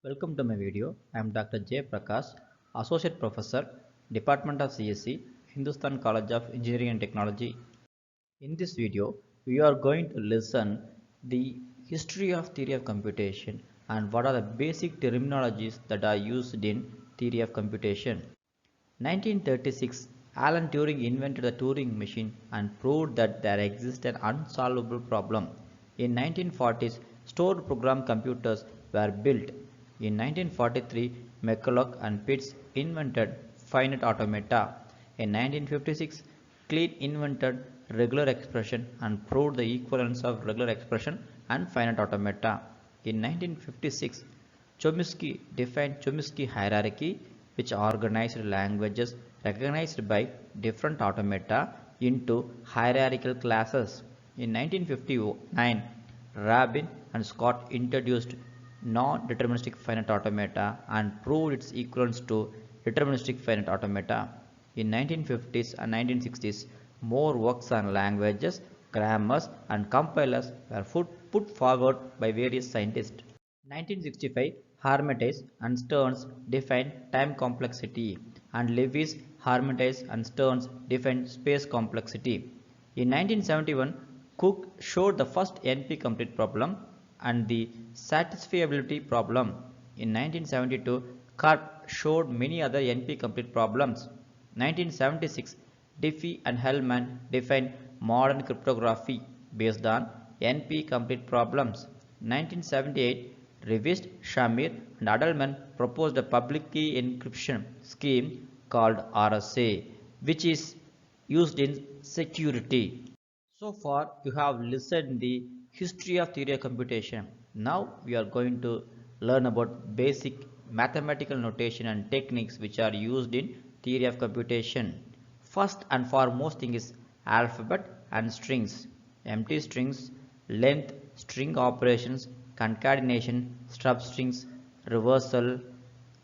Welcome to my video. I am Dr. J. Prakash, Associate Professor, Department of CSE, Hindustan College of Engineering and Technology. In this video, we are going to listen the history of theory of computation and what are the basic terminologies that are used in theory of computation. 1936, Alan Turing invented the Turing machine and proved that there exists an unsolvable problem. In 1940s, stored program computers were built. In 1943, McCulloch and Pitts invented finite automata. In 1956, Klein invented regular expression and proved the equivalence of regular expression and finite automata. In 1956, Chomsky defined Chomsky hierarchy, which organized languages recognized by different automata into hierarchical classes. In 1959, Rabin and Scott introduced non-deterministic finite automata and proved its equivalence to deterministic finite automata. In 1950s and 1960s, more works on languages, grammars, and compilers were put forward by various scientists. 1965, Hermitage and Stearns defined time complexity, and Lewis, Hermitage and Stearns defined space complexity. In 1971, Cook showed the first NP-complete problem and the satisfiability problem. In 1972, Karp showed many other NP-complete problems. 1976, Diffie and Hellman defined modern cryptography based on NP-complete problems. 1978, Rivest, Shamir, and Adleman proposed a public key encryption scheme called RSA, which is used in security. So far, you have listened the history of theory of computation. Now we are going to learn about basic mathematical notation and techniques which are used in theory of computation. First and foremost thing is alphabet and strings. Empty strings, length, string operations, concatenation, substrings, reversal,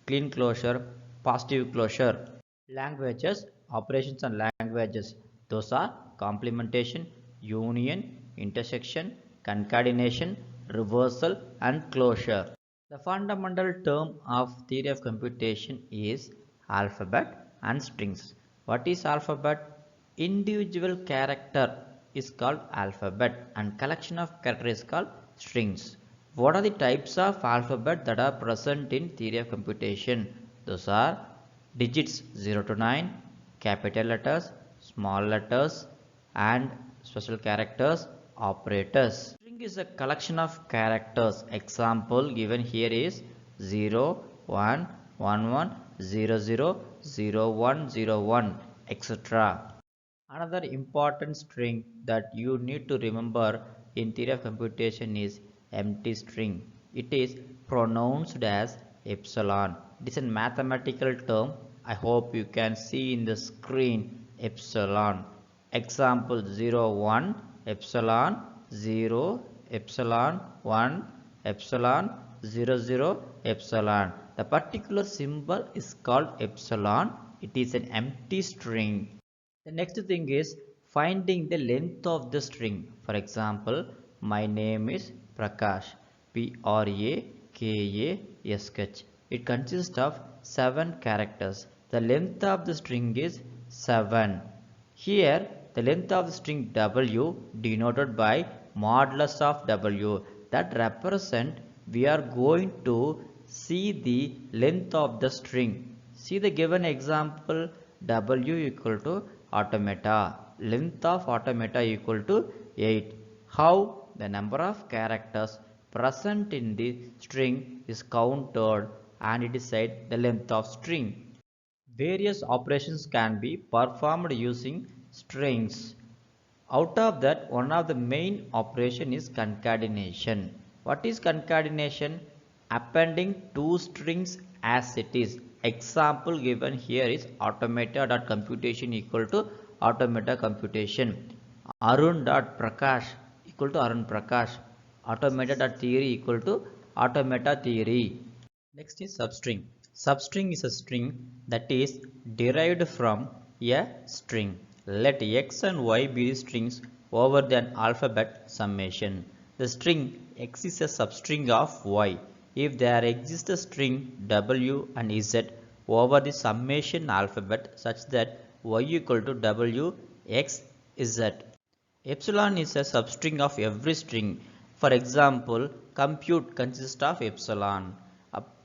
clean closure, positive closure. Languages, operations on languages. Those are complementation, union, intersection, concatenation, reversal, and closure. The fundamental term of theory of computation is alphabet and strings. What is alphabet? Individual character is called alphabet and collection of characters is called strings. What are the types of alphabet that are present in theory of computation? Those are digits 0 to 9, capital letters, small letters, and special characters, operators. String is a collection of characters. Example given here is 0, 1, 1, 1, 0, 0, 0, 1, 0, 1, etc. Another important string that you need to remember in theory of computation is empty string. It is pronounced as epsilon. It is a mathematical term. I hope you can see in the screen epsilon. Example 0, 1, epsilon 0, epsilon 1, epsilon 0, 0, epsilon. The particular symbol is called epsilon. It is an empty string. The next thing is finding the length of the string. For example, my name is Prakash. Prakash. It consists of 7 characters. The length of the string is 7. Here, the length of the string W denoted by modulus of W that represent we are going to see the length of the string. See the given example W equal to automata. Length of automata equal to 8. How? The number of characters present in the string is counted and it is said the length of string. Various operations can be performed using strings. Out of that, one of the main operation is concatenation. What is concatenation? Appending two strings as it is. Example given here is automata.computation equal to automata computation. Arun.prakash equal to Arun Prakash. Automata.theory equal to automata theory. Next is substring. Substring is a string that is derived from a string. Let x and y be the strings over an alphabet summation. The string x is a substring of y. if there exists a string w and z over the summation alphabet such that y equal to w x z. Epsilon is a substring of every string. For example, compute consists of epsilon.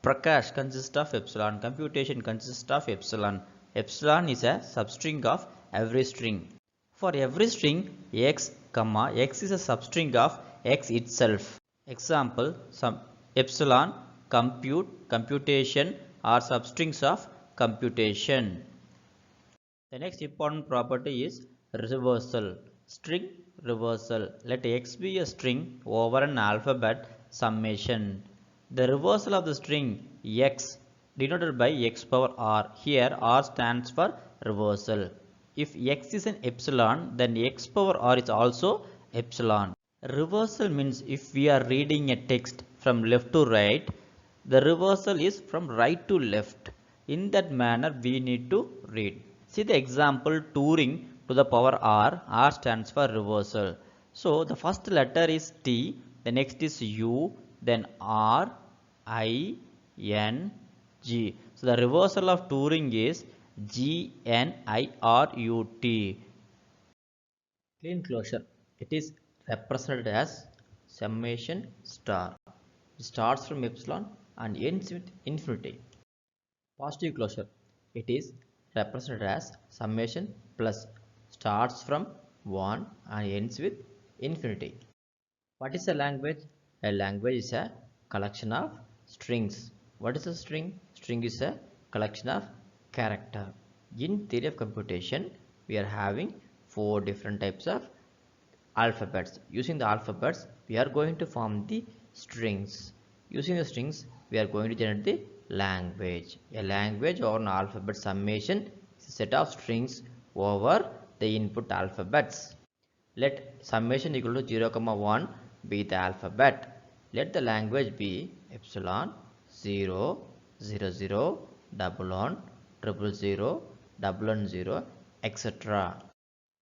Prakash consists of epsilon. Computation consists of epsilon. Epsilon is a substring of every string. For every string x, x is a substring of x itself. Example, some epsilon, compute, computation are substrings of computation. The next important property is reversal. String reversal. Let x be a string over an alphabet summation. The reversal of the string x denoted by x power r. Here r stands for reversal. If x is an epsilon, then x power r is also epsilon. Reversal means if we are reading a text from left to right, the reversal is from right to left. In that manner we need to read. See the example Turing to the power r. R stands for reversal. So the first letter is T, the next is U, then R, I, N, G. So the reversal of Turing is G, N, I, R, U, T. Clean closure. It is represented as summation star. It starts from epsilon and ends with infinity. Positive closure. It is represented as summation plus, starts from 1 and ends with infinity. What is a language? A language is a collection of strings. What is a string? String is a collection of character. In theory of computation, we are having 4 different types of alphabets. Using the alphabets, we are going to form the strings. Using the strings, we are going to generate the language. A language or an alphabet summation is a set of strings over the input alphabets. Let summation equal to 0, 1 be the alphabet. Let the language be epsilon, 0, 0, 0, 1, 1, 0, 0, 1, 0, etc.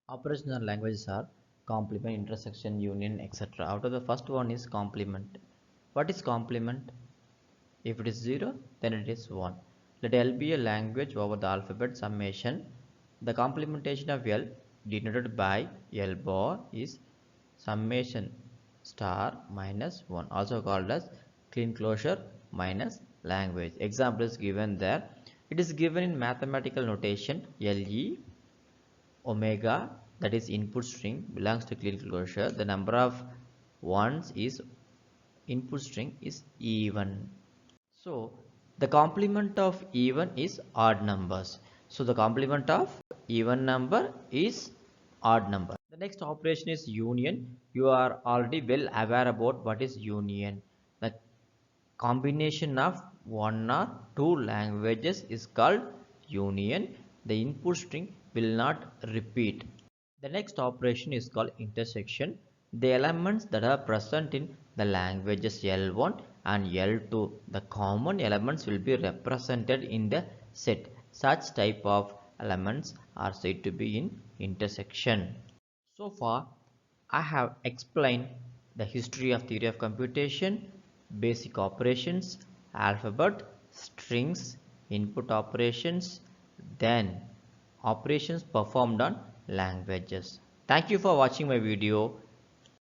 Operational languages are complement, intersection, union, etc. Out of the first one is complement. What is complement? If it is 0, then it is 1. Let L be a language over the alphabet summation. The complementation of L denoted by L bar is summation star minus 1, also called as clean closure minus language. Example is given there. It is given in mathematical notation LE omega, that is input string, belongs to clean closure. The number of ones is input string is even. So the complement of even is odd numbers. So the complement of even number is odd number. The next operation is union. You are already well aware about what is union. The combination of one or two languages is called union. The input string will not repeat. The next operation is called intersection. The elements that are present in the languages L1 and L2, the common elements will be represented in the set. Such type of elements are said to be in intersection. So far, I have explained the history of theory of computation, basic operations, alphabet, strings, input operations, then operations performed on languages. Thank you for watching my video.